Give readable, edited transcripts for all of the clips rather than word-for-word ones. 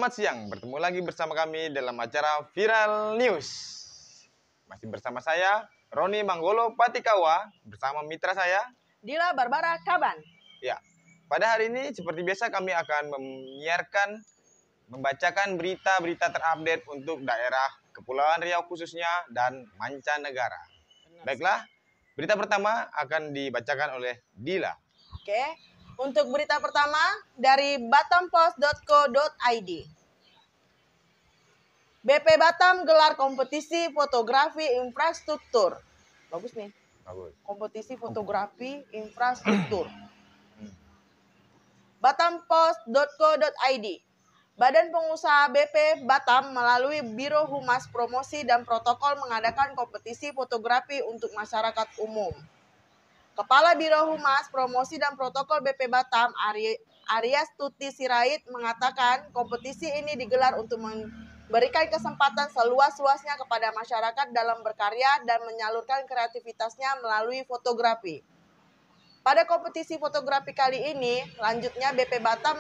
Selamat siang, bertemu lagi bersama kami dalam acara Viral News. Masih bersama saya, Roni Manggolo Patikawa, bersama mitra saya, Dila Barbara Kaban. Ya, pada hari ini seperti biasa kami akan membacakan berita-berita terupdate untuk daerah Kepulauan Riau khususnya dan mancanegara. Baiklah, berita pertama akan dibacakan oleh Dila. Oke, untuk berita pertama dari batampost.co.id. BP Batam gelar kompetisi fotografi infrastruktur. Bagus nih. Bagus. Kompetisi fotografi infrastruktur. Batampost.co.id. Badan Pengusaha BP Batam melalui Biro Humas Promosi dan Protokol mengadakan kompetisi fotografi untuk masyarakat umum. Kepala Biro Humas Promosi dan Protokol BP Batam, Aryas Tuti Sirait, mengatakan kompetisi ini digelar untuk memberikan kesempatan seluas-luasnya kepada masyarakat dalam berkarya dan menyalurkan kreativitasnya melalui fotografi. Pada kompetisi fotografi kali ini, lanjutnya BP Batam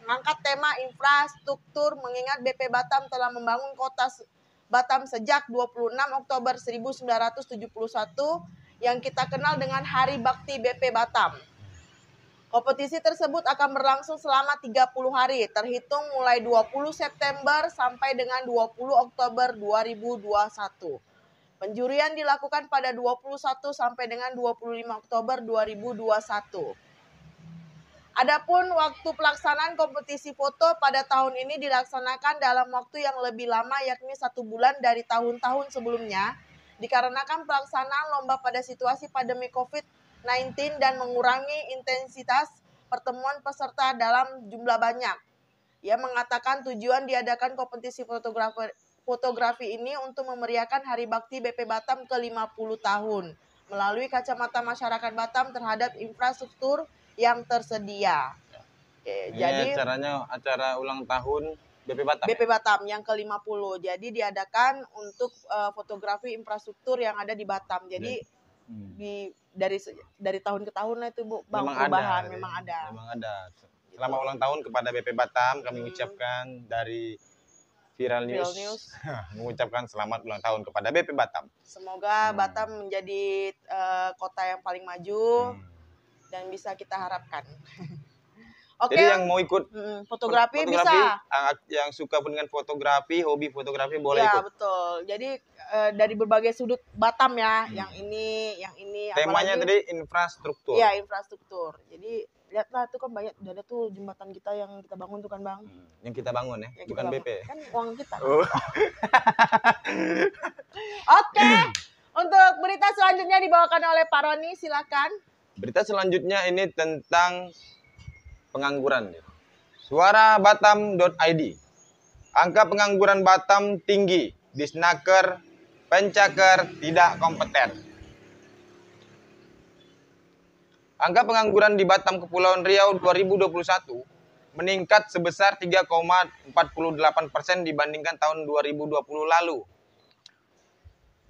mengangkat tema infrastruktur mengingat BP Batam telah membangun kota Batam sejak 26 Oktober 1971 yang kita kenal dengan Hari Bakti BP Batam. Kompetisi tersebut akan berlangsung selama 30 hari, terhitung mulai 20 September sampai dengan 20 Oktober 2021. Penjurian dilakukan pada 21 sampai dengan 25 Oktober 2021. Adapun waktu pelaksanaan kompetisi foto pada tahun ini dilaksanakan dalam waktu yang lebih lama, yakni 1 bulan dari tahun-tahun sebelumnya, dikarenakan pelaksanaan lomba pada situasi pandemi COVID-19 dan mengurangi intensitas pertemuan peserta dalam jumlah banyak. Ia mengatakan tujuan diadakan kompetisi fotografi ini untuk memeriahkan Hari Bakti BP Batam ke-50 tahun melalui kacamata masyarakat Batam terhadap infrastruktur yang tersedia. Oke, Ini jadi acara ulang tahun BP Batam. BP Batam yang ke-50. Jadi diadakan untuk fotografi infrastruktur yang ada di Batam. Jadi dari tahun ke tahun lah itu Bu, Bang, perubahan memang ada. Selamat ulang tahun kepada BP Batam, kami ucapkan dari Viral News. Mengucapkan selamat ulang tahun kepada BP Batam. Semoga Batam menjadi kota yang paling maju dan bisa kita harapkan. Oke. Jadi yang mau ikut fotografi bisa. Yang suka dengan fotografi, hobi fotografi boleh ikut. Ya betul. Jadi dari berbagai sudut Batam ya, yang ini. Temanya apalagi, tadi infrastruktur. Ya infrastruktur. Jadi lihatlah tuh kan banyak, ada tuh jembatan kita yang kita bangun tuh kan Bang. Yang kita bangun ya, bukan BP. Kan uang kita. Oke. Untuk berita selanjutnya dibawakan oleh Pak Roni, silakan. Berita selanjutnya ini tentang pengangguran. Suarabatam.id. Angka pengangguran Batam tinggi, Disnaker, Pencaker tidak kompeten. Angka pengangguran di Batam Kepulauan Riau 2021 meningkat sebesar 3,48% dibandingkan tahun 2020 lalu.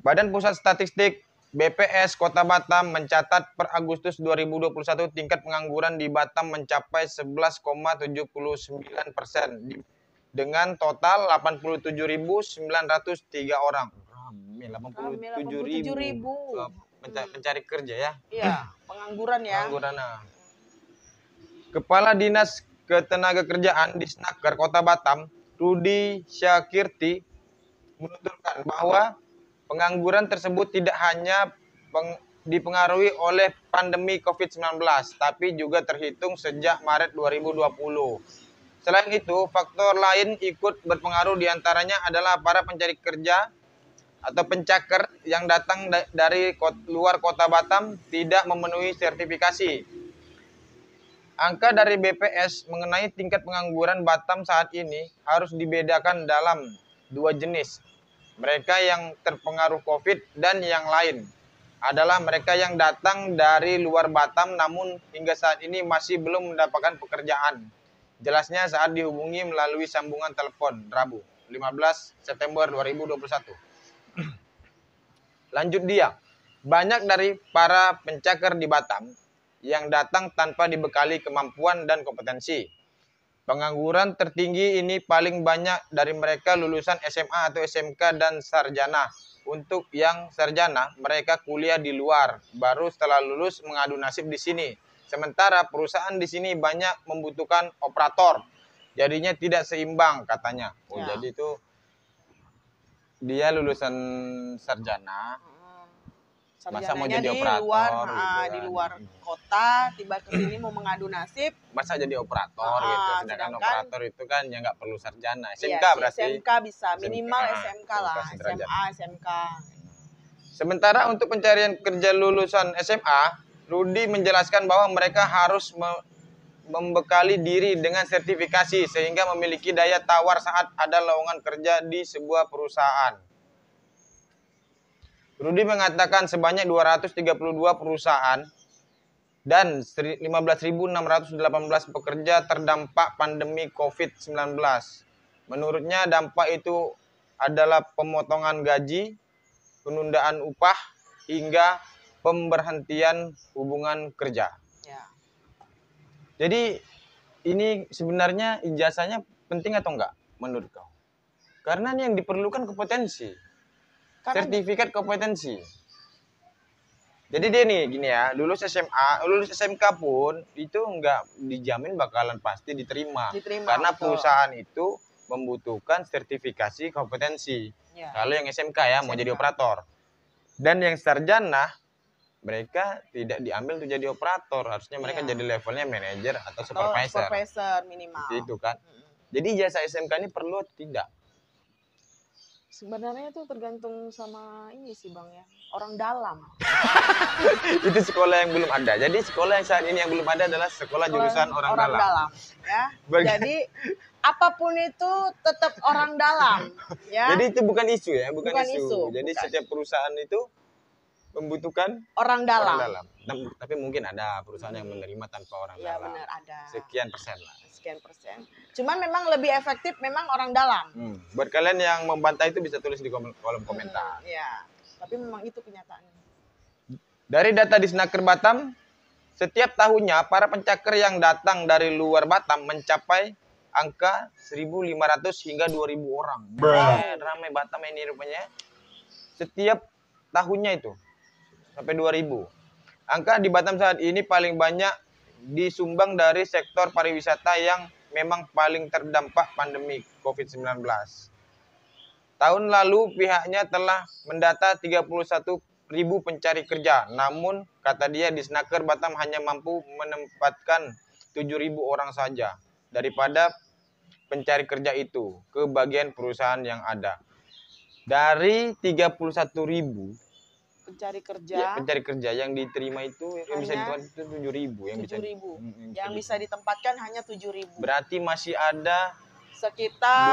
Badan Pusat Statistik BPS Kota Batam mencatat per Agustus 2021 tingkat pengangguran di Batam mencapai 11,79% dengan total 87.903 orang. Rame, 87.000 pencari kerja ya. Iya, pengangguran ya. Pengangguran. Kepala Dinas Ketenagakerjaan Disnaker Kota Batam, Rudi Syakirti, menuturkan bahwa pengangguran tersebut tidak hanya dipengaruhi oleh pandemi COVID-19, tapi juga terhitung sejak Maret 2020. Selain itu, faktor lain ikut berpengaruh, diantaranya adalah para pencari kerja atau pencaker yang datang dari luar kota Batam tidak memenuhi sertifikasi. Angka dari BPS mengenai tingkat pengangguran Batam saat ini harus dibedakan dalam dua jenis. Mereka yang terpengaruh COVID dan yang lain adalah mereka yang datang dari luar Batam namun hingga saat ini masih belum mendapatkan pekerjaan. Jelasnya saat dihubungi melalui sambungan telepon Rabu 15 September 2021. Lanjut dia, banyak dari para pencaker di Batam yang datang tanpa dibekali kemampuan dan kompetensi. Pengangguran tertinggi ini paling banyak dari mereka lulusan SMA atau SMK dan sarjana. Untuk yang sarjana, mereka kuliah di luar, baru setelah lulus mengadu nasib di sini. Sementara perusahaan di sini banyak membutuhkan operator, jadinya tidak seimbang katanya. Oh, Ya. jadi itu dia lulusan sarjana, masa mau Sarjananya jadi di operator luar, gitu di kan. luar kota, tiba ke sini mau mengadu nasib. Masa jadi operator gitu, sedangkan operator itu kan ya nggak perlu sarjana. SMK Iya, berarti. SMK bisa, minimal SMK lah, sederajat. SMA, SMK. Sementara untuk pencarian kerja lulusan SMA, Rudi menjelaskan bahwa mereka harus membekali diri dengan sertifikasi sehingga memiliki daya tawar saat ada lowongan kerja di sebuah perusahaan. Rudi mengatakan sebanyak 232 perusahaan dan 15.618 pekerja terdampak pandemi COVID-19. Menurutnya dampak itu adalah pemotongan gaji, penundaan upah, hingga pemberhentian hubungan kerja. Ya. Jadi ini sebenarnya ijazahnya penting atau enggak menurut kau? Karena ini yang diperlukan kompetensi. Sertifikat kompetensi. Jadi dia nih gini ya, lulus SMA, lulus SMK pun itu enggak dijamin bakalan pasti diterima. Karena betul. Perusahaan itu membutuhkan sertifikasi kompetensi. Ya. Kalau yang SMK ya SMK. Mau jadi operator. Dan yang sarjana mereka tidak diambil untuk jadi operator, harusnya mereka jadi levelnya manajer atau supervisor. Supervisor minimal. Itu kan. Jadi ijazah SMK ini perlu atau tidak? Sebenarnya itu tergantung sama ini sih Bang ya, orang dalam. Itu sekolah yang belum ada. Jadi sekolah yang saat ini yang belum ada adalah sekolah jurusan orang dalam. Ya. Jadi apapun itu tetap orang dalam. Ya. Jadi itu bukan isu ya, bukan isu. Jadi bukan. Setiap perusahaan itu membutuhkan orang dalam. Tapi mungkin ada perusahaan yang menerima tanpa orang dalam. Ya benar ada. Sekian persen lah. Sekian persen. Cuman memang lebih efektif memang orang dalam. Buat kalian yang membantah itu bisa tulis di kolom komentar. Ya, tapi memang itu kenyataannya. Dari data Disnaker Batam, setiap tahunnya para pencakar yang datang dari luar Batam mencapai angka 1.500 hingga 2.000 orang. Ramai Batam ini rupanya. Setiap tahunnya itu sampai 2.000. Angka di Batam saat ini paling banyak disumbang dari sektor pariwisata yang memang paling terdampak pandemi COVID-19. Tahun lalu pihaknya telah mendata 31.000 pencari kerja. Namun kata dia Disnaker Batam hanya mampu menempatkan 7.000 orang saja daripada pencari kerja itu ke bagian perusahaan yang ada. Dari 31.000 pencari kerja yang diterima itu yang bisa ditempatkan itu 7.000 yang 7.000 yang bisa ditempatkan hanya 7.000. Berarti masih ada sekitar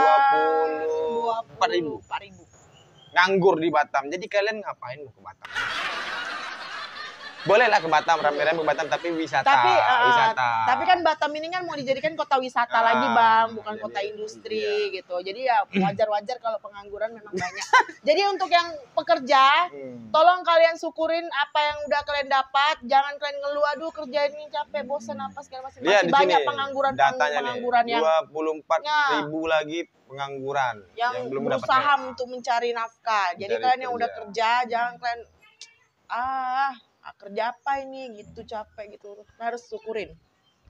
24.000 nganggur di Batam. Jadi kalian ngapain mau ke Batam? Bolehlah ke Batam, rame-rame ke Batam, tapi wisata. Tapi kan Batam ini kan mau dijadikan kota wisata lagi Bang, bukan kota industri gitu. Jadi ya wajar-wajar kalau pengangguran memang banyak. Jadi untuk yang pekerja, tolong kalian syukurin apa yang udah kalian dapat. Jangan kalian ngeluh, aduh kerja ini capek, bosan apa segala macam. Masih banyak pengangguran yang 24.000 lagi pengangguran yang belum berusaha untuk mencari nafkah. Jadi kalian yang udah kerja, jangan kalian kerja apa ini gitu, capek gitu, harus syukurin.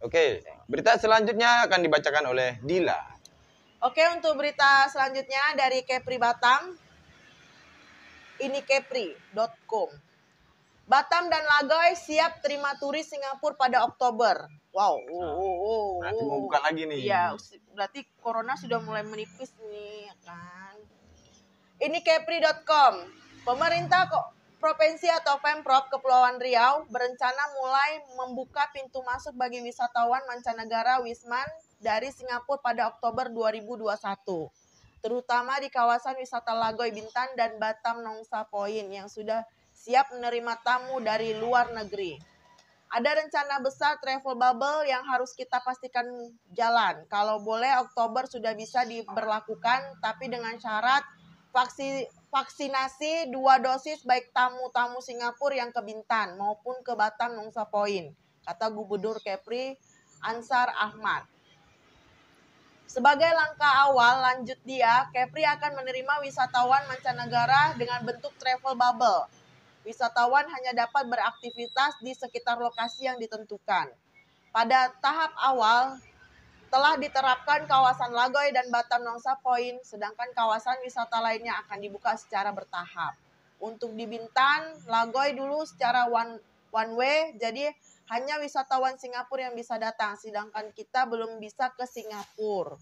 Oke, berita selanjutnya akan dibacakan oleh Dila. Oke, untuk berita selanjutnya dari Kepri Batam, ini kepri.com. Batam dan Lagoy siap terima turis Singapura pada Oktober. Wow. Berarti mau buka lagi nih. Iya, berarti corona sudah mulai menipis nih, kan. Ini kepri.com. Pemerintah Provinsi atau Pemprov Kepulauan Riau berencana mulai membuka pintu masuk bagi wisatawan mancanegara Wisman dari Singapura pada Oktober 2021. Terutama di kawasan wisata Lagoy Bintan dan Batam Nongsa Point yang sudah siap menerima tamu dari luar negeri. Ada rencana besar travel bubble yang harus kita pastikan jalan. Kalau boleh Oktober sudah bisa diberlakukan, tapi dengan syarat vaksinasi 2 dosis baik tamu-tamu Singapura yang ke Bintan maupun ke Batam Nongsa Point, kata Gubernur Kepri Ansar Ahmad. Sebagai langkah awal lanjut dia, Kepri akan menerima wisatawan mancanegara dengan bentuk travel bubble. Wisatawan hanya dapat beraktivitas di sekitar lokasi yang ditentukan. Pada tahap awal, telah diterapkan kawasan Lagoy dan Batam Nongsa Point, sedangkan kawasan wisata lainnya akan dibuka secara bertahap. Untuk di Bintan, Lagoy dulu secara one way, jadi hanya wisatawan Singapura yang bisa datang, sedangkan kita belum bisa ke Singapura.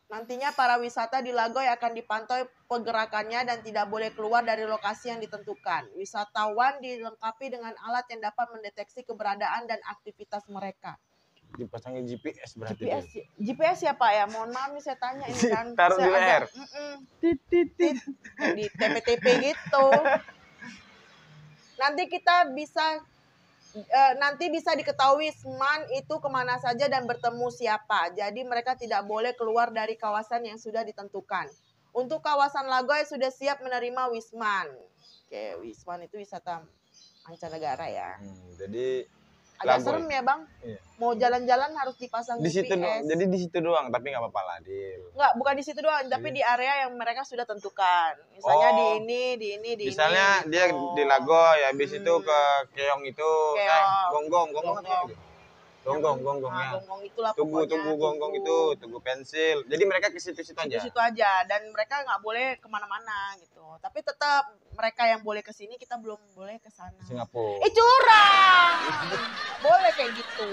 Nantinya para wisata di Lagoy akan dipantau pergerakannya dan tidak boleh keluar dari lokasi yang ditentukan. Wisatawan dilengkapi dengan alat yang dapat mendeteksi keberadaan dan aktivitas mereka. Dipasangin GPS berarti. GPS ya Pak ya? Mohon maaf nih saya tanya ini kan. Taruh di leher. Titit. Di TP-TP gitu. Nanti bisa diketahui Wisman itu kemana saja dan bertemu siapa. Jadi mereka tidak boleh keluar dari kawasan yang sudah ditentukan. Untuk kawasan Lagoy sudah siap menerima Wisman. Oke, Wisman itu wisata mancanegara ya. Jadi agak Lagoy. Serem ya Bang. Iya. Mau jalan-jalan harus dipasang di situ GPS. Jadi di situ doang, tapi nggak apa-apa lah, Dil. Enggak, bukan di situ doang, tapi di area yang mereka sudah tentukan. Misalnya di ini. Misalnya gitu. dia di Lagoy, habis itu ke Keong itu, Gonggong Nah, ya. Gonggong itulah Tugu pokoknya. Gonggong itu, Tugu Pensil. Jadi mereka ke situ-situ aja. Situ aja, dan mereka nggak boleh kemana-mana gitu. Tapi tetap mereka yang boleh ke sini, kita belum boleh ke sana. Singapura. Curang. Boleh kayak gitu.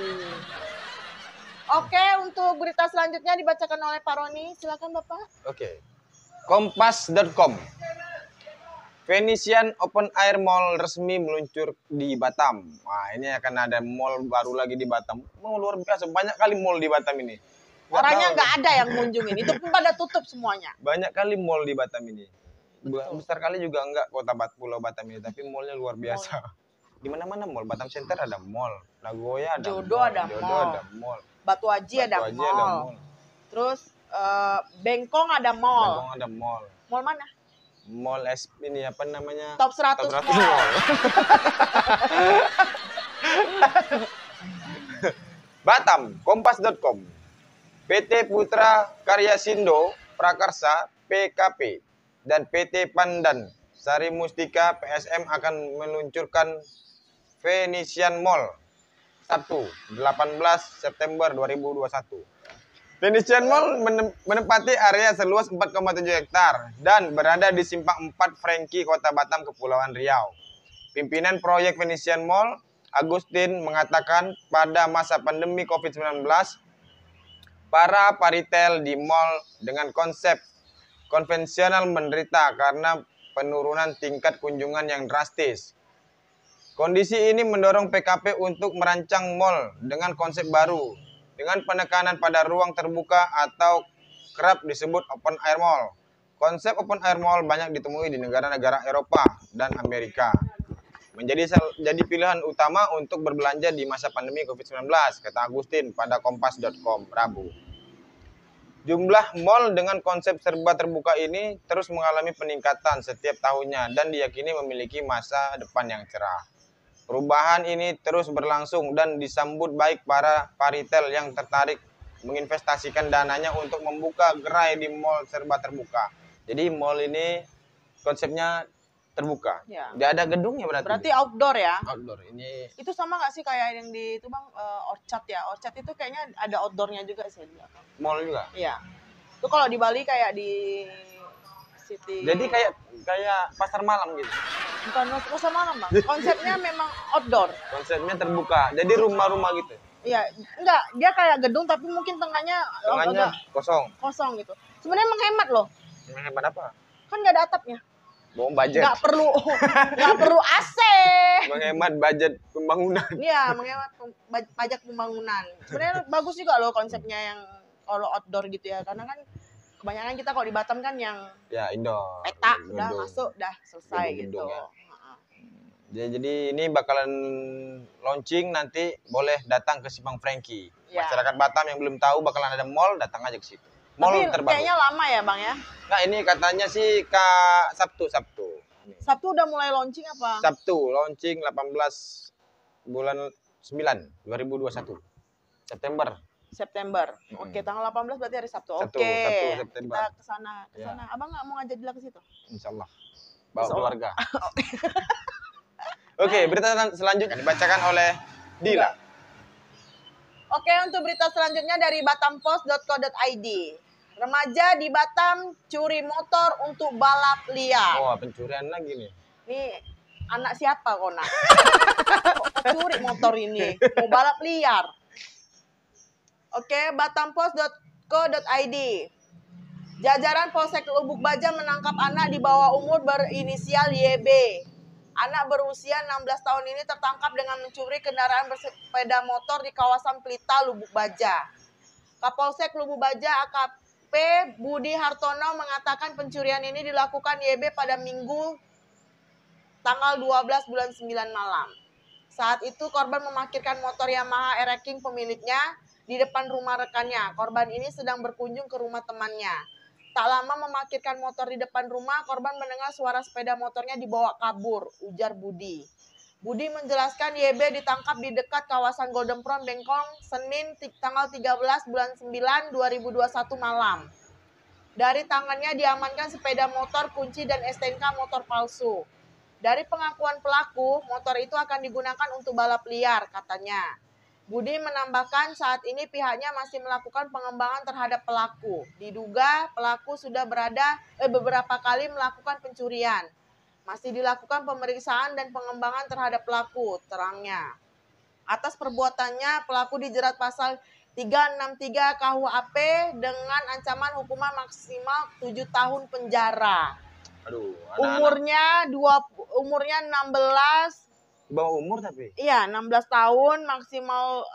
Oke, untuk berita selanjutnya dibacakan oleh Pak Roni. Silakan Bapak. Oke. Kompas.com. Venetian Open Air Mall resmi meluncur di Batam. Wah, ini akan ada mall baru lagi di Batam. Mau luar biasa, banyak kali mall di Batam ini. Orangnya nggak ada yang ngunjungin, itu pun pada tutup semuanya. Banyak kali mall di Batam ini. Besar kali juga enggak kota Pulau Batam ini, tapi mallnya luar biasa. Di mana-mana mall. Batam Center ada mall, Nagoya ada Jodoh mall, ada mall. Batu Haji ada mall. Terus Bengkong ada mall. Mall mana? Mall ini apa namanya? Top 100 mall. Batam, Kompas.com. PT Putra Karya Sindo Prakarsa PKP dan PT Pandan Sari Mustika PSM akan meluncurkan Venetian Mall Sabtu 18 September 2021. Venetian Mall menempati area seluas 4,7 hektar dan berada di Simpang 4 Franky, Kota Batam, Kepulauan Riau. Pimpinan proyek Venetian Mall, Agustin, mengatakan pada masa pandemi COVID-19, para paritel di mall dengan konsep konvensional menderita karena penurunan tingkat kunjungan yang drastis. Kondisi ini mendorong PKP untuk merancang mall dengan konsep baru, dengan penekanan pada ruang terbuka atau kerap disebut open air mall. Konsep open air mall banyak ditemui di negara-negara Eropa dan Amerika. Jadi pilihan utama untuk berbelanja di masa pandemi COVID-19, kata Agustin pada Kompas.com Rabu. Jumlah mall dengan konsep serba terbuka ini terus mengalami peningkatan setiap tahunnya dan diyakini memiliki masa depan yang cerah. Perubahan ini terus berlangsung dan disambut baik para paritel yang tertarik menginvestasikan dananya untuk membuka gerai di mall serba terbuka. Jadi mall ini konsepnya terbuka. Ya. Nggak ada gedungnya berarti. Berarti outdoor ya? Outdoor. Ini itu sama nggak sih kayak yang di itu Bang, Orchard ya? Orchard itu kayaknya ada outdoornya juga sih. Mall juga? Iya. Itu kalau di Bali kayak di City. Jadi kayak pasar malam gitu? Bukan pasar malam Bang. Konsepnya memang outdoor. Konsepnya terbuka. Jadi rumah-rumah gitu? Iya. Enggak. Dia kayak gedung tapi mungkin tengahnya kosong gitu. Sebenarnya menghemat loh. Menghemat apa? Kan nggak ada atapnya. Bohong budget. Nggak perlu AC. Menghemat budget pembangunan. Iya, menghemat pajak pembangunan. Sebenarnya bagus juga loh konsepnya yang kalau outdoor gitu ya. Karena kan kebanyakan kita kalau di Batam kan yang indoor. Peta udah masuk, udah selesai gitu. Ya. Jadi ini bakalan launching, nanti boleh datang ke Simpang Franky. Ya. Masyarakat Batam yang belum tahu bakalan ada mall, datang aja ke situ. Mall terbaru. Kayaknya lama ya Bang ya? Nah ini katanya sih Sabtu. Sabtu udah mulai launching apa? Sabtu launching 18 bulan 9 2021 September. September. Oke, tanggal 18 berarti hari Sabtu. Satu Oke. September. Kita ke sana. Ya. Abang nggak mau ngajak Dila ke situ? Insyaallah. Bawa Insyaallah. keluarga. Oke, berita selanjutnya dibacakan oleh Dila. Oke, untuk berita selanjutnya dari batampost.co.id. Remaja di Batam curi motor untuk balap liar. Oh, pencurian lagi nih. Nih, anak siapa kok, nak? Kok curi motor ini? Mau balap liar. Oke, batampost.co.id. Jajaran Polsek Lubuk Baja menangkap anak di bawah umur berinisial YB. Anak berusia 16 tahun ini tertangkap dengan mencuri kendaraan bersepeda motor di kawasan Pelita, Lubuk Baja. Kapolsek Lubuk Baja AKP Budi Hartono mengatakan pencurian ini dilakukan YB pada Minggu tanggal 12 bulan 9 malam. Saat itu korban memarkirkan motor Yamaha RX King pemiliknya di depan rumah rekannya. Korban ini sedang berkunjung ke rumah temannya. Tak lama memarkirkan motor di depan rumah, korban mendengar suara sepeda motornya dibawa kabur, ujar Budi. Budi menjelaskan YB ditangkap di dekat kawasan Golden Prom Bengkong Senin tanggal 13 bulan 9 2021 malam. Dari tangannya diamankan sepeda motor, kunci, dan STNK motor palsu. Dari pengakuan pelaku, motor itu akan digunakan untuk balap liar, katanya. Budi menambahkan saat ini pihaknya masih melakukan pengembangan terhadap pelaku. Diduga pelaku sudah beberapa kali melakukan pencurian. Masih dilakukan pemeriksaan dan pengembangan terhadap pelaku, terangnya. Atas perbuatannya, pelaku dijerat pasal 363 KUHP dengan ancaman hukuman maksimal 7 tahun penjara. Aduh, Umurnya 16. Bawah umur tapi? Iya, 16 tahun maksimal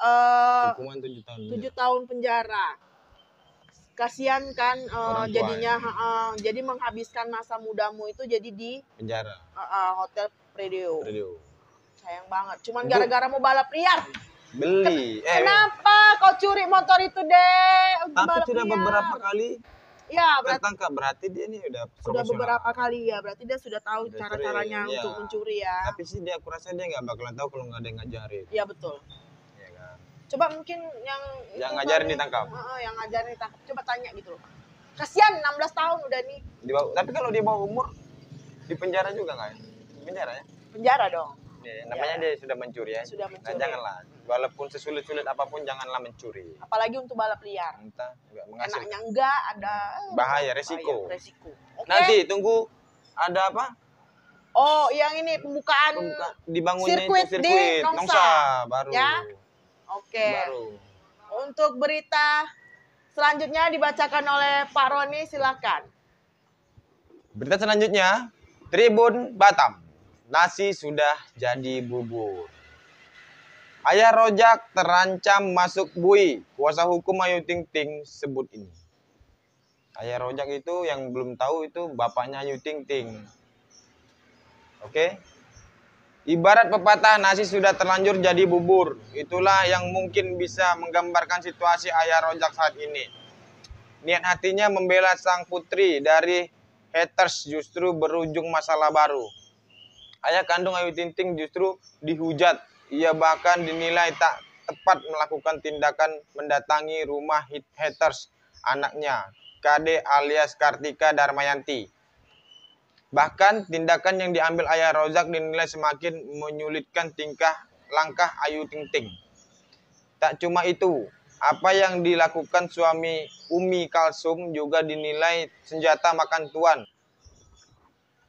hukuman 7 tahun. 7 tahun penjara. Kasihan kan jadinya jadi menghabiskan masa mudamu itu jadi di penjara. Hotel Predio. Sayang banget. Cuman Itu gara-gara mau balap liar. Beli. Kenapa kau curi motor itu, Dek? Tapi sudah beberapa kali ya, tertangkap, berarti dia ini udah beberapa kali ya, berarti dia sudah tahu cara-caranya ya. Untuk mencuri ya. Tapi sih aku rasa dia nggak bakalan tahu kalau nggak ada yang ngajarin. Iya betul. Ya kan. Coba mungkin yang ngajarin ditangkap. Yang ngajarin ditangkap. Coba tanya gitu loh. Kasihan 16 tahun udah nih. Tapi kalau dia bawah umur di penjara juga nggak ya? Di penjara ya? Penjara dong. Ya, namanya dia sudah mencuri ya. Sudah mencuri. Nah, janganlah. Walaupun sesulit-sulit apapun janganlah mencuri. Apalagi untuk balap liar. Entah, enggak menghasilkan. Enaknya enggak ada bahaya, resiko. Okay. Nanti tunggu ada apa? Oh, yang ini pembukaan dibangunnya sirkuit di Nongsa baru. Ya. Oke. Baru. Untuk berita selanjutnya dibacakan oleh Pak Roni, silakan. Berita selanjutnya, Tribun Batam. Nasi sudah jadi bubur. Ayah Rojak terancam masuk bui. Kuasa hukum Ayu Ting Ting sebut ini. Ayah Rojak itu yang belum tahu itu bapaknya Ayu Ting Ting. Oke. Ibarat pepatah nasi sudah terlanjur jadi bubur. Itulah yang mungkin bisa menggambarkan situasi Ayah Rojak saat ini. Niat hatinya membela sang putri dari haters justru berujung masalah baru. Ayah kandung Ayu Ting Ting justru dihujat. Ia bahkan dinilai tak tepat melakukan tindakan mendatangi rumah haters anaknya, KD alias Kartika Darmayanti. Bahkan tindakan yang diambil Ayah Rojak dinilai semakin menyulitkan langkah Ayu Ting Ting. Tak cuma itu, apa yang dilakukan suami Umi Kalsum juga dinilai senjata makan tuan.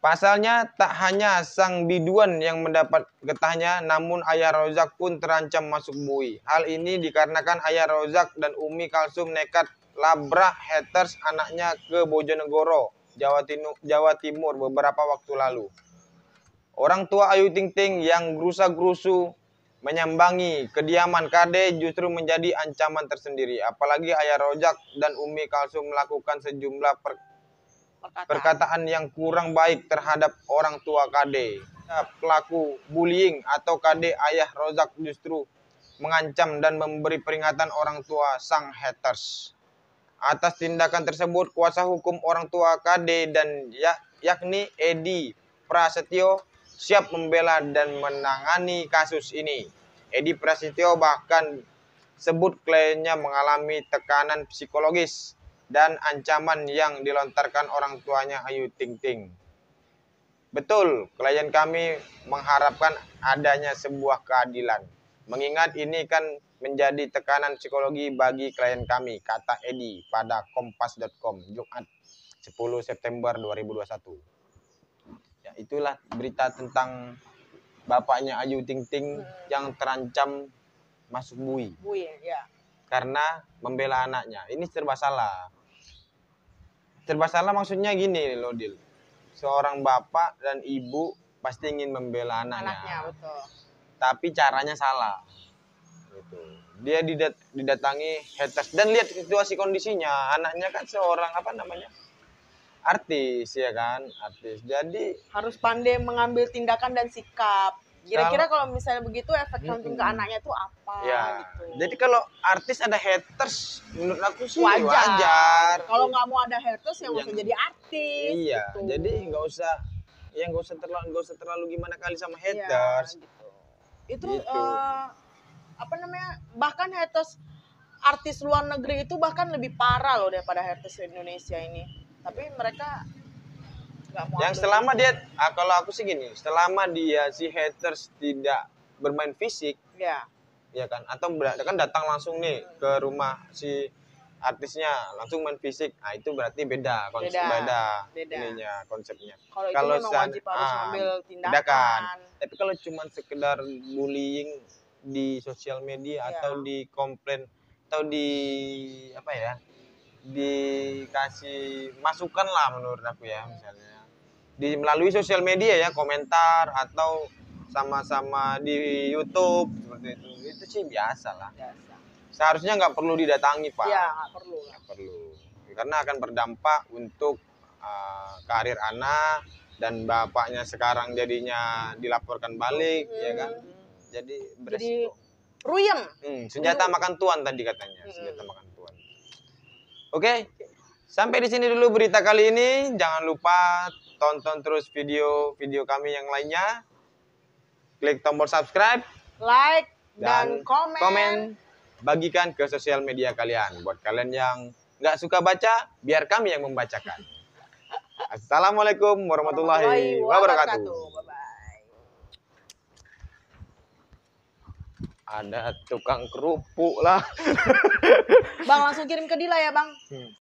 Pasalnya tak hanya sang biduan yang mendapat getahnya, namun Ayah Rojak pun terancam masuk bui. Hal ini dikarenakan Ayah Rojak dan Umi Kalsum nekat labrak haters anaknya ke Bojonegoro, Jawa Timur beberapa waktu lalu. Orang tua Ayu Ting Ting yang gerusa-gerusu menyambangi kediaman KD justru menjadi ancaman tersendiri. Apalagi Ayah Rojak dan Umi Kalsum melakukan sejumlah perkataan yang kurang baik terhadap orang tua KD. Pelaku bullying atau KD Ayah Rojak justru mengancam dan memberi peringatan orang tua sang haters. Atas tindakan tersebut, kuasa hukum orang tua KD dan yakni Edi Prasetyo siap membela dan menangani kasus ini. Edi Prasetyo bahkan sebut kliennya mengalami tekanan psikologis dan ancaman yang dilontarkan orang tuanya Ayu Ting Ting. Betul, klien kami mengharapkan adanya sebuah keadilan. Mengingat ini kan menjadi tekanan psikologi bagi klien kami, kata Edi pada kompas.com, Jumat 10 September 2021. Ya, itulah berita tentang bapaknya Ayu Ting Ting yang terancam masuk bui ya. karena membela anaknya. Ini serba salah. Serba salah maksudnya gini loh, Dil. Seorang bapak dan ibu pasti ingin membela anaknya. Betul. Tapi caranya salah. Gitu. Dia didatangi haters dan lihat situasi kondisinya. Anaknya kan seorang artis, ya kan, artis. Jadi harus pandai mengambil tindakan dan sikap. Kira-kira kalau misalnya begitu efek samping ke anaknya itu apa? Ya, gitu. jadi kalau artis ada haters, menurut aku sih Wajar. wajar. Kalau nggak mau ada haters ya nggak usah jadi artis. Iya, gitu. jadi nggak usah terlalu gimana kali sama haters. Ya, gitu. Itu bahkan haters artis luar negeri itu bahkan lebih parah loh daripada haters Indonesia ini. Tapi mereka yang selama dia, kalau aku sih gini, selama dia si haters tidak bermain fisik, ya kan, atau kan datang langsung nih ke rumah si artisnya langsung main fisik, nah itu berarti beda ininya, konsepnya. Kalau memang wajib harus ambil tindakan. Tapi kalau cuma sekedar bullying di sosial media atau di komplain atau dikasih masukan lah menurut aku ya, misalnya melalui sosial media ya, komentar atau sama-sama di YouTube seperti itu sih biasa lah. Seharusnya nggak perlu didatangi, Pak. Iya, nggak perlu. Karena akan berdampak untuk karir anak, dan bapaknya sekarang jadinya dilaporkan balik, ya kan. Jadi beresiko. Ruyem. Senjata makan tuan tadi katanya, senjata makan tuan. Oke. Sampai di sini dulu berita kali ini. Jangan lupa tonton terus video-video kami yang lainnya. Klik tombol subscribe, like, dan komen. Bagikan ke sosial media kalian. Buat kalian yang nggak suka baca, biar kami yang membacakan. Assalamualaikum warahmatullahi wabarakatuh. Bye-bye. Ada tukang kerupuk lah. Bang, langsung kirim ke Dila ya, Bang.